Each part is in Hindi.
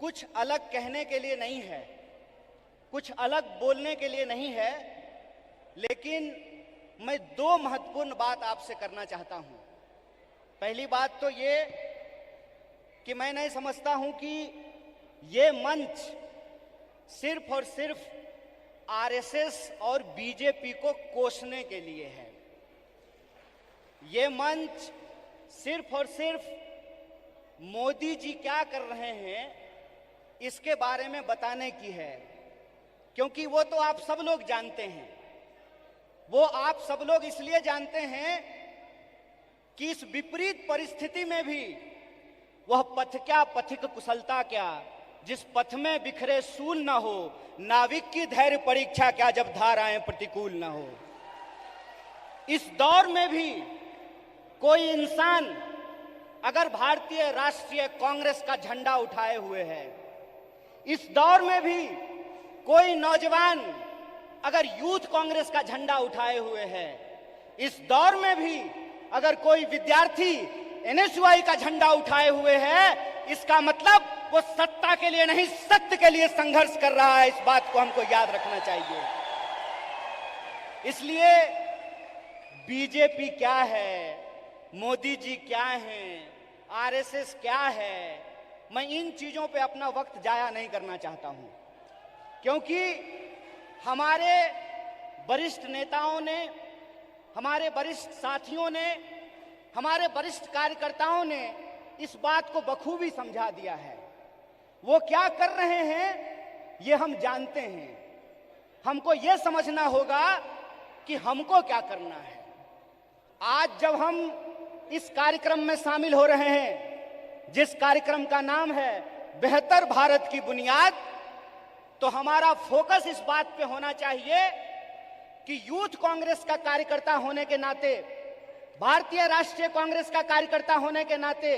कुछ अलग कहने के लिए नहीं है, कुछ अलग बोलने के लिए नहीं है, लेकिन मैं दो महत्वपूर्ण बात आपसे करना चाहता हूं। पहली बात तो ये कि मैं नहीं समझता हूं कि ये मंच सिर्फ और सिर्फ आरएसएस और बीजेपी को कोसने के लिए है। ये मंच सिर्फ और सिर्फ मोदी जी क्या कर रहे हैं इसके बारे में बताने की है, क्योंकि वो तो आप सब लोग जानते हैं। वो आप सब लोग इसलिए जानते हैं कि इस विपरीत परिस्थिति में भी वह पथ क्या, पथिक कुशलता क्या, जिस पथ में बिखरे सूल न हो, नाविक की धैर्य परीक्षा क्या, जब धाराएं प्रतिकूल न हो। इस दौर में भी कोई इंसान अगर भारतीय राष्ट्रीय कांग्रेस का झंडा उठाए हुए है, इस दौर में भी कोई नौजवान अगर यूथ कांग्रेस का झंडा उठाए हुए है, इस दौर में भी अगर कोई विद्यार्थी एनएसयूआई का झंडा उठाए हुए है, इसका मतलब वो सत्ता के लिए नहीं, सत्य के लिए संघर्ष कर रहा है। इस बात को हमको याद रखना चाहिए। इसलिए बीजेपी क्या है, मोदी जी क्या हैं, आरएसएस क्या है, मैं इन चीजों पे अपना वक्त जाया नहीं करना चाहता हूं, क्योंकि हमारे वरिष्ठ नेताओं ने, हमारे वरिष्ठ साथियों ने, हमारे वरिष्ठ कार्यकर्ताओं ने इस बात को बखूबी समझा दिया है। वो क्या कर रहे हैं ये हम जानते हैं। हमको ये समझना होगा कि हमको क्या करना है। आज जब हम इस कार्यक्रम में शामिल हो रहे हैं, जिस कार्यक्रम का नाम है बेहतर भारत की बुनियाद, तो हमारा फोकस इस बात पे होना चाहिए कि यूथ कांग्रेस का कार्यकर्ता होने के नाते, भारतीय राष्ट्रीय कांग्रेस का कार्यकर्ता होने के नाते,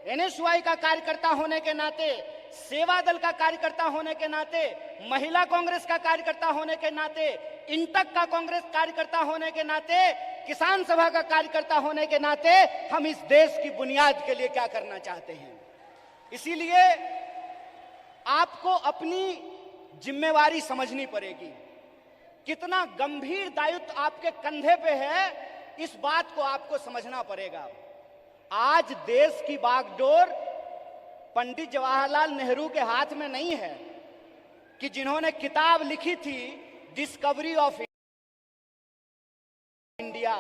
एनएसयूआई का कार्यकर्ता होने के नाते, सेवा दल का कार्यकर्ता होने के नाते, महिला कांग्रेस का कार्यकर्ता होने के नाते, इंटक का कांग्रेस कार्यकर्ता होने के नाते, किसान सभा का कार्यकर्ता होने के नाते हम इस देश की बुनियाद के लिए क्या करना चाहते हैं। इसीलिए आपको अपनी जिम्मेवारी समझनी पड़ेगी। कितना गंभीर दायित्व आपके कंधे पे है, इस बात को आपको समझना पड़ेगा। आज देश की बागडोर पंडित जवाहरलाल नेहरू के हाथ में नहीं है कि जिन्होंने किताब लिखी थी डिस्कवरी ऑफ इंडिया।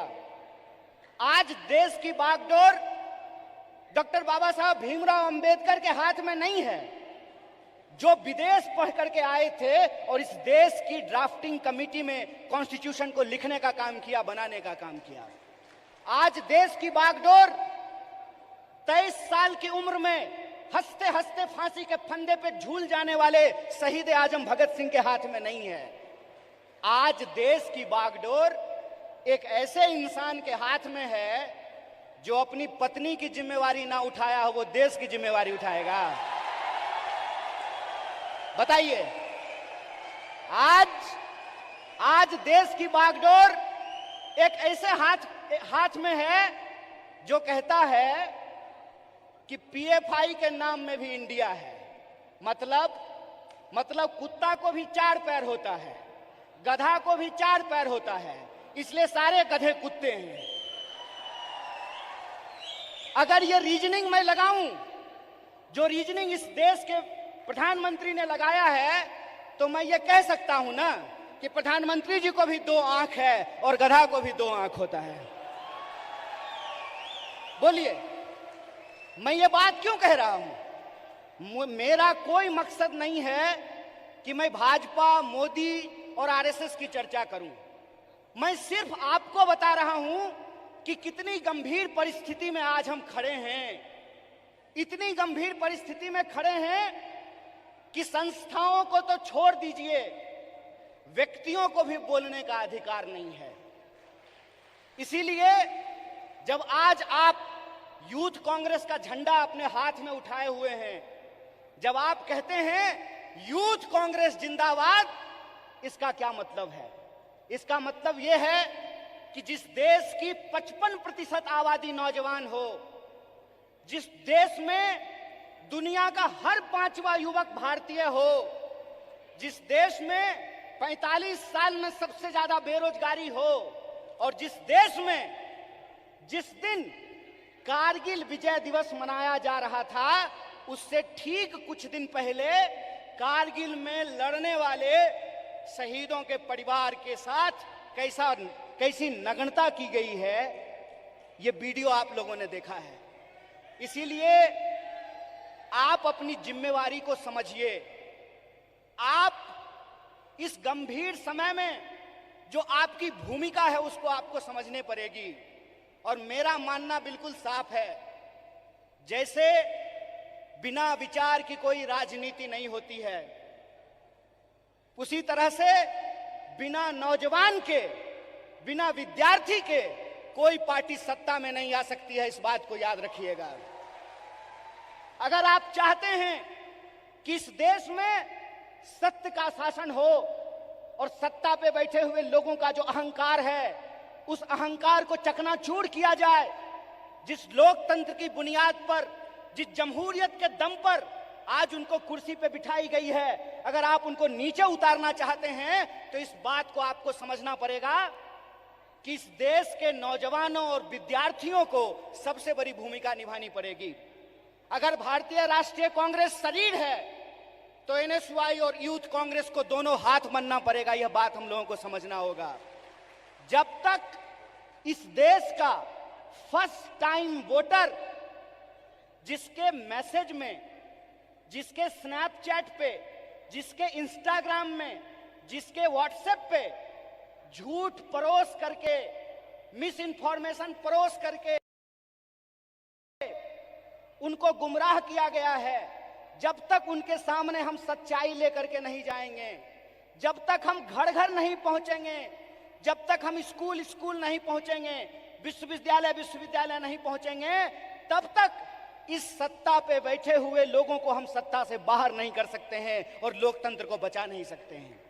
आज देश की बागडोर डॉक्टर बाबा साहब भीमराव अंबेडकर के हाथ में नहीं है, जो विदेश पढ़ करके आए थे और इस देश की ड्राफ्टिंग कमेटी में कॉन्स्टिट्यूशन को लिखने का काम किया, बनाने का काम किया। आज देश की बागडोर 23 साल की उम्र में हंसते हंसते फांसी के फंदे पे झूल जाने वाले शहीद आजम भगत सिंह के हाथ में नहीं है। आज देश की बागडोर एक ऐसे इंसान के हाथ में है जो अपनी पत्नी की जिम्मेवारी ना उठाया हो, वो देश की जिम्मेवारी उठाएगा। बताइए, आज देश की बागडोर एक ऐसे हाथ में है जो कहता है कि पीएफआई के नाम में भी इंडिया है। मतलब कुत्ता को भी 4 पैर होता है, गधा को भी 4 पैर होता है, इसलिए सारे गधे कुत्ते हैं। अगर ये रीजनिंग मैं लगाऊं, जो रीजनिंग इस देश के प्रधानमंत्री ने लगाया है, तो मैं ये कह सकता हूं ना कि प्रधानमंत्री जी को भी 2 आंख है और गधा को भी 2 आंख होता है। बोलिए, मैं ये बात क्यों कह रहा हूं? मेरा कोई मकसद नहीं है कि मैं भाजपा, मोदी और आरएसएस की चर्चा करूं। मैं सिर्फ आपको बता रहा हूं कि कितनी गंभीर परिस्थिति में आज हम खड़े हैं। इतनी गंभीर परिस्थिति में खड़े हैं कि संस्थाओं को तो छोड़ दीजिए, व्यक्तियों को भी बोलने का अधिकार नहीं है। इसीलिए जब आज आप यूथ कांग्रेस का झंडा अपने हाथ में उठाए हुए हैं, जब आप कहते हैं यूथ कांग्रेस जिंदाबाद, इसका क्या मतलब है? इसका मतलब यह है कि जिस देश की 55% आबादी नौजवान हो, जिस देश में दुनिया का हर 5वां युवक भारतीय हो, जिस देश में 45 साल में सबसे ज्यादा बेरोजगारी हो, और जिस देश में जिस दिन कारगिल विजय दिवस मनाया जा रहा था, उससे ठीक कुछ दिन पहले कारगिल में लड़ने वाले शहीदों के परिवार के साथ कैसी नग्नता की गई है, ये वीडियो आप लोगों ने देखा है। इसीलिए आप अपनी जिम्मेवारी को समझिए। आप इस गंभीर समय में जो आपकी भूमिका है उसको आपको समझने पड़ेगी। और मेरा मानना बिल्कुल साफ है, जैसे बिना विचार की कोई राजनीति नहीं होती है, उसी तरह से बिना नौजवान के, बिना विद्यार्थी के कोई पार्टी सत्ता में नहीं आ सकती है। इस बात को याद रखिएगा। अगर आप चाहते हैं कि इस देश में सत्य का शासन हो और सत्ता पे बैठे हुए लोगों का जो अहंकार है, उस अहंकार को चकनाचूर किया जाए, जिस लोकतंत्र की बुनियाद पर, जिस जमहूरियत के दम पर आज उनको कुर्सी पे बिठाई गई है, अगर आप उनको नीचे उतारना चाहते हैं तो इस बात को आपको समझना पड़ेगा कि इस देश के नौजवानों और विद्यार्थियों को सबसे बड़ी भूमिका निभानी पड़ेगी। अगर भारतीय राष्ट्रीय कांग्रेस शरीर है तो एनएसयूआई और यूथ कांग्रेस को दोनों हाथ बनना पड़ेगा। यह बात हम लोगों को समझना होगा। जब तक इस देश का फर्स्ट टाइम वोटर, जिसके मैसेज में, जिसके स्नैपचैट पे, जिसके इंस्टाग्राम में, जिसके व्हाट्सएप पे झूठ परोस करके, मिस इन्फॉर्मेशन परोस करके उनको गुमराह किया गया है, जब तक उनके सामने हम सच्चाई लेकर के नहीं जाएंगे, जब तक हम घर घर नहीं पहुंचेंगे, जब तक हम स्कूल स्कूल नहीं पहुंचेंगे, विश्वविद्यालय विश्वविद्यालय नहीं पहुंचेंगे, तब तक इस सत्ता पे बैठे हुए लोगों को हम सत्ता से बाहर नहीं कर सकते हैं और लोकतंत्र को बचा नहीं सकते हैं।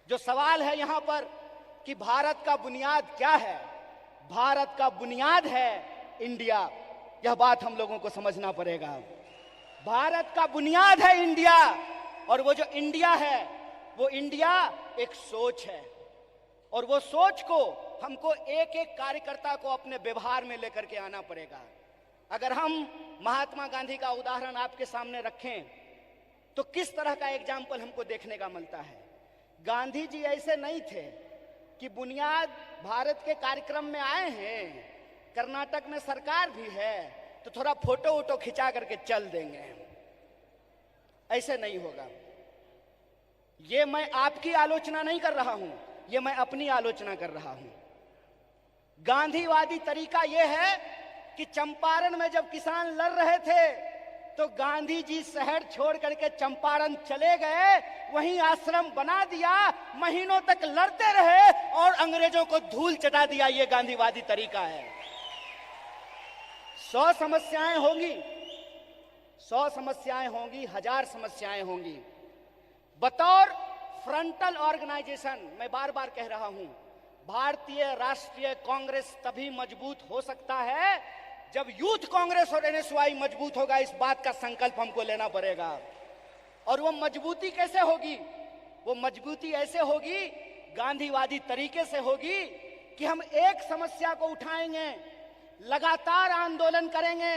जो सवाल है यहां पर कि भारत का बुनियाद क्या है, भारत का बुनियाद है इंडिया। यह बात हम लोगों को समझना पड़ेगा। भारत का बुनियाद है इंडिया, और वो जो इंडिया है, वो इंडिया एक सोच है, और वो सोच को हमको एक एक कार्यकर्ता को अपने व्यवहार में लेकर के आना पड़ेगा। अगर हम महात्मा गांधी का उदाहरण आपके सामने रखें तो किस तरह का एग्जाम्पल हमको देखने का मिलता है। गांधी जी ऐसे नहीं थे कि बुनियाद भारत के कार्यक्रम में आए हैं, कर्नाटक में सरकार भी है तो थोड़ा फोटो वोटो खिंचा करके चल देंगे, ऐसे नहीं होगा। ये मैं आपकी आलोचना नहीं कर रहा हूं, ये मैं अपनी आलोचना कर रहा हूं। गांधीवादी तरीका यह है कि चंपारण में जब किसान लड़ रहे थे तो गांधी जी शहर छोड़ करके चंपारण चले गए, वहीं आश्रम बना दिया, महीनों तक लड़ते रहे और अंग्रेजों को धूल चटा दिया। ये गांधीवादी तरीका है। 100 समस्याएं होंगी, 100 समस्याएं होंगी, 1000 समस्याएं होंगी। बतौर फ्रंटल ऑर्गेनाइजेशन मैं बार बार कह रहा हूं, भारतीय राष्ट्रीय कांग्रेस तभी मजबूत हो सकता है जब यूथ कांग्रेस और एनएसयूआई मजबूत होगा। इस बात का संकल्प हमको लेना पड़ेगा। और वो मजबूती कैसे होगी? वो मजबूती ऐसे होगी, गांधीवादी तरीके से होगी कि हम एक समस्या को उठाएंगे, लगातार आंदोलन करेंगे,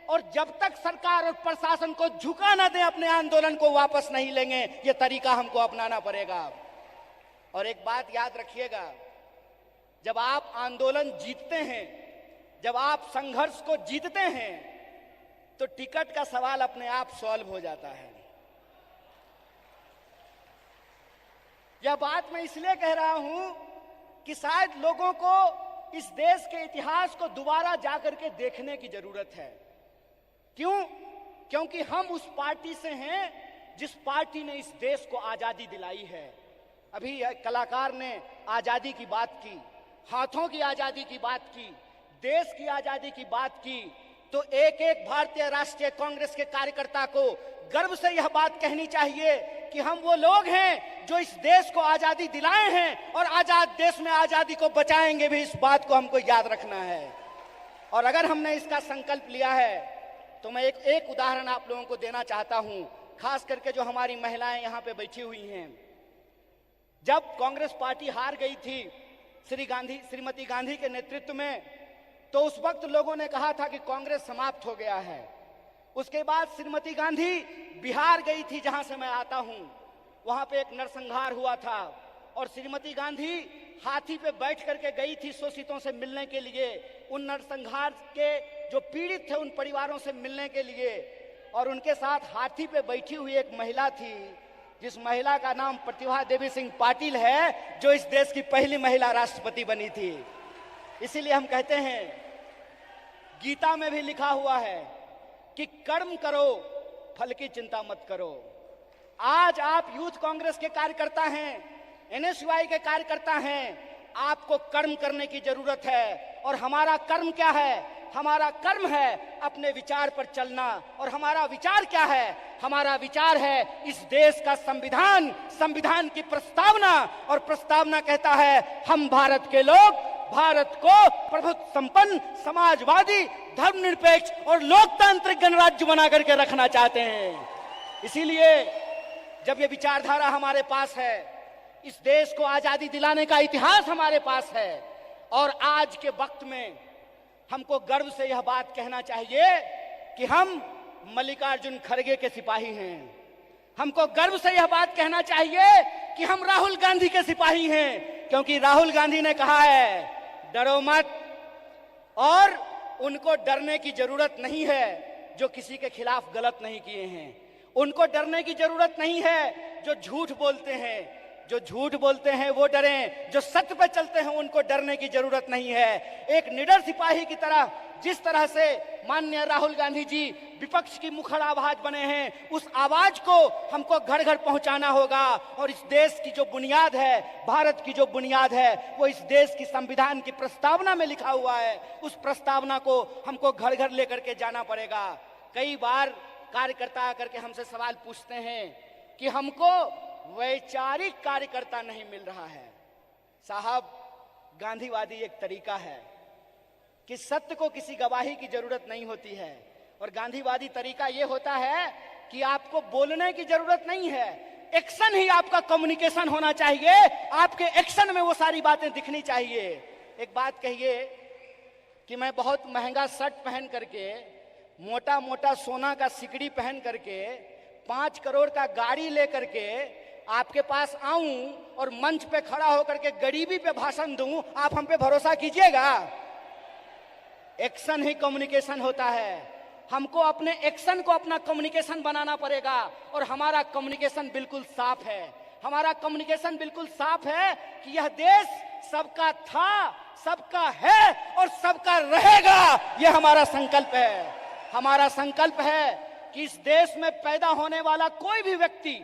और जब तक सरकार और प्रशासन को झुका ना दें, अपने आंदोलन को वापस नहीं लेंगे। ये तरीका हमको अपनाना पड़ेगा। और एक बात याद रखिएगा, जब आप आंदोलन जीतते हैं, जब आप संघर्ष को जीतते हैं, तो टिकट का सवाल अपने आप सॉल्व हो जाता है। यह बात मैं इसलिए कह रहा हूं कि शायद लोगों को इस देश के इतिहास को दोबारा जाकर के देखने की जरूरत है। क्यों? क्योंकि हम उस पार्टी से हैं जिस पार्टी ने इस देश को आजादी दिलाई है। अभी कलाकार ने आजादी की बात की, हाथों की आजादी की बात की, देश की आजादी की बात की, तो एक एक भारतीय राष्ट्रीय कांग्रेस के कार्यकर्ता को गर्व से यह बात कहनी चाहिए कि हम वो लोग हैं जो इस देश को आजादी दिलाए हैं और आजाद देश में आजादी को बचाएंगे भी। इस बात को हमको याद रखना है। और अगर हमने इसका संकल्प लिया है तो मैं एक उदाहरण आप लोगों को देना चाहता हूं, खास करके जो हमारी महिलाएं यहां पे बैठी हुई हैं। जब कांग्रेस पार्टी हार गई थी श्रीमती गांधी के नेतृत्व में, तो उस वक्त लोगों ने कहा था कि कांग्रेस समाप्त हो गया है। उसके बाद श्रीमती गांधी बिहार गई थी, जहां से मैं आता हूं। वहां पे एक नरसंहार हुआ था और श्रीमती गांधी हाथी पे बैठ करके गई थी शोषितों से मिलने के लिए, उन नरसंहार के जो पीड़ित थे उन परिवारों से मिलने के लिए। और उनके साथ हाथी पे बैठी हुई एक महिला थी, जिस महिला का नाम प्रतिभा देवी सिंह पाटिल है, जो इस देश की पहली महिला राष्ट्रपति बनी थी। इसीलिए हम कहते हैं, गीता में भी लिखा हुआ है कि कर्म करो, फल की चिंता मत करो। आज आप यूथ कांग्रेस के कार्यकर्ता हैं, एनएसयूआई के कार्यकर्ता हैं, आपको कर्म करने की जरूरत है। और हमारा कर्म क्या है? हमारा कर्म है अपने विचार पर चलना। और हमारा विचार क्या है? हमारा विचार है इस देश का संविधान, संविधान की प्रस्तावना। और प्रस्तावना कहता है, हम भारत के लोग भारत को प्रभुत्व संपन्न, समाजवादी, धर्मनिरपेक्ष और लोकतांत्रिक गणराज्य बना करके रखना चाहते हैं। इसीलिए जब ये विचारधारा हमारे पास है, इस देश को आजादी दिलाने का इतिहास हमारे पास है, और आज के वक्त में हमको गर्व से यह बात कहना चाहिए कि हम मल्लिकार्जुन खड़गे के सिपाही हैं। हमको गर्व से यह बात कहना चाहिए कि हम राहुल गांधी के सिपाही हैं, क्योंकि राहुल गांधी ने कहा है, डरो मत। और उनको डरने की जरूरत नहीं है जो किसी के खिलाफ गलत नहीं किए हैं। उनको डरने की जरूरत नहीं है जो झूठ बोलते हैं। जो झूठ बोलते हैं वो डरें, जो सत्य पर चलते हैं उनको डरने की जरूरत नहीं है। एक निडर सिपाही की तरह, जिस तरह से माननीय राहुल गांधी जी विपक्ष की मुखर आवाज बने हैं, उस आवाज को हमको घर घर पहुंचाना होगा। और इस देश की जो बुनियाद है, भारत की जो बुनियाद है, वो इस देश की संविधान की प्रस्तावना में लिखा हुआ है। उस प्रस्तावना को हमको घर घर लेकर के जाना पड़ेगा। कई बार कार्यकर्ता आकर के हमसे सवाल पूछते हैं कि हमको वैचारिक कार्यकर्ता नहीं मिल रहा है। साहब, गांधीवादी एक तरीका है कि सत्य को किसी गवाही की जरूरत नहीं होती है। और गांधीवादी तरीका यह होता है कि आपको बोलने की जरूरत नहीं है, एक्शन ही आपका कम्युनिकेशन होना चाहिए। आपके एक्शन में वो सारी बातें दिखनी चाहिए। एक बात कहिए कि मैं बहुत महंगा शर्ट पहन करके, मोटा मोटा सोना का सिकड़ी पहन करके, 5 करोड़ का गाड़ी लेकर के आपके पास आऊं और मंच पे खड़ा होकर के गरीबी पे भाषण दूं, आप हम पे भरोसा कीजिएगा? एक्शन ही कम्युनिकेशन होता है। हमको अपने एक्शन को अपना कम्युनिकेशन बनाना पड़ेगा। और हमारा कम्युनिकेशन बिल्कुल साफ है। हमारा कम्युनिकेशन बिल्कुल साफ है कि यह देश सबका था, सबका है और सबका रहेगा। यह हमारा संकल्प है। हमारा संकल्प है कि इस देश में पैदा होने वाला कोई भी व्यक्ति,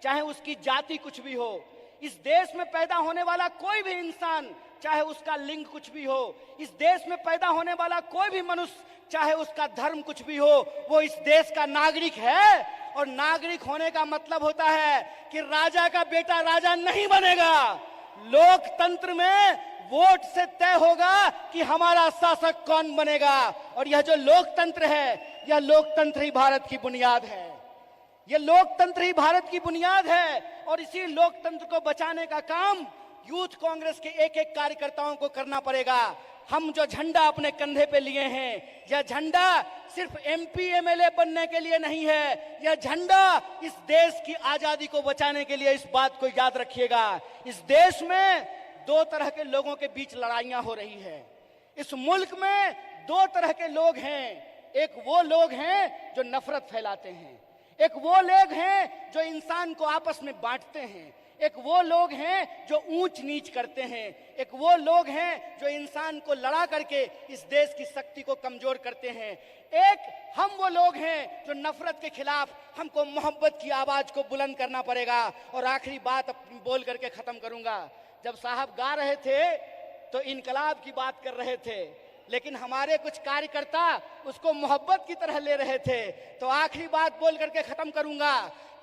चाहे उसकी जाति कुछ भी हो, इस देश में पैदा होने वाला कोई भी इंसान, चाहे उसका लिंग कुछ भी हो, इस देश में पैदा होने वाला कोई भी मनुष्य, चाहे उसका धर्म कुछ भी हो, वो इस देश का नागरिक है। और नागरिक होने का मतलब होता है कि राजा का बेटा राजा नहीं बनेगा। लोकतंत्र में वोट से तय होगा कि हमारा शासक कौन बनेगा। और यह जो लोकतंत्र है, यह लोकतंत्र ही भारत की बुनियाद है। यह लोकतंत्र ही भारत की बुनियाद है। और इसी लोकतंत्र को बचाने का काम यूथ कांग्रेस के एक एक कार्यकर्ताओं को करना पड़ेगा। हम जो झंडा अपने कंधे पे लिए हैं, यह झंडा सिर्फ एमपी एमएलए बनने के लिए नहीं है। यह झंडा इस देश की आजादी को बचाने के लिए। इस बात को याद रखिएगा। इस देश में 2 तरह के लोगों के बीच लड़ाइयां हो रही है। इस मुल्क में 2 तरह के लोग हैं। एक वो लोग हैं जो नफरत फैलाते हैं, एक वो लोग हैं जो इंसान को आपस में बांटते हैं, एक वो लोग हैं जो ऊंच नीच करते हैं, एक वो लोग हैं जो इंसान को लड़ा करके इस देश की शक्ति को कमजोर करते हैं। एक हम वो लोग हैं जो नफरत के खिलाफ हमको मोहब्बत की आवाज को बुलंद करना पड़ेगा। और आखिरी बात अपनी बोल करके खत्म करूंगा। जब साहब गा रहे थे तो इनकलाब की बात कर रहे थे, लेकिन हमारे कुछ कार्यकर्ता उसको मोहब्बत की तरह ले रहे थे। तो आखिरी बात बोल करके खत्म करूंगा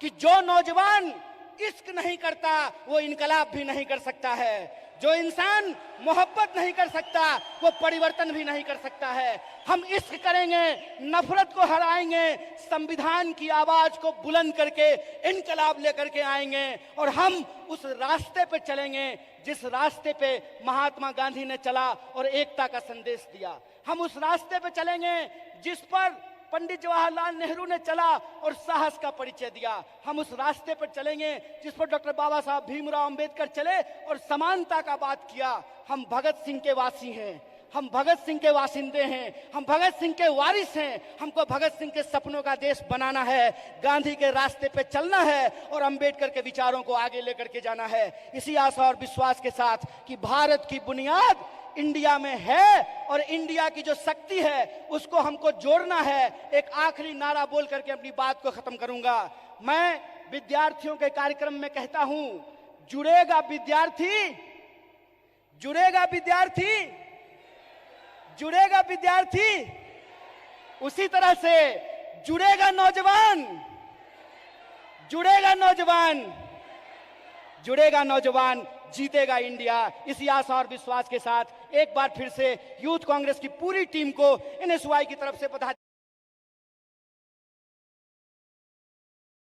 कि जो नौजवान इश्क नहीं करता वो इनकलाब भी नहीं कर सकता है। जो इंसान मोहब्बत नहीं कर सकता वो परिवर्तन भी नहीं कर सकता है। हम इश्क करेंगे, नफरत को हराएंगे, संविधान की आवाज को बुलंद करके इनकलाब लेकर के आएंगे और हम उस रास्ते पे चलेंगे जिस रास्ते पे महात्मा गांधी ने चला और एकता का संदेश दिया। हम उस रास्ते पे चलेंगे जिस पर पंडित जवाहरलाल नेहरू ने चला और साहस का परिचय दिया। हम उस रास्ते पर चलेंगे जिस पर डॉक्टर बाबा साहब भीमराव अंबेडकर चले और समानता का बात किया। हम भगत सिंह के वासी हैं, हम भगत सिंह के वासिंदे हैं, हम भगत सिंह के वारिस हैं। हमको भगत सिंह के सपनों का देश बनाना है, गांधी के रास्ते पे चलना है और अंबेडकर के विचारों को आगे लेकर के जाना है। इसी आशा और विश्वास के साथ कि भारत की बुनियाद इंडिया में है और इंडिया की जो शक्ति है उसको हमको जोड़ना है। एक आखिरी नारा बोल करके अपनी बात को खत्म करूंगा। मैं विद्यार्थियों के कार्यक्रम में कहता हूं, जुड़ेगा विद्यार्थी, जुड़ेगा विद्यार्थी, जुड़ेगा विद्यार्थी, उसी तरह से जुड़ेगा नौजवान, जुड़ेगा नौजवान, जुड़ेगा नौजवान, जीतेगा इंडिया। इसी आशा और विश्वास के साथ एक बार फिर से यूथ कांग्रेस की पूरी टीम को NSY की तरफ से बधाई।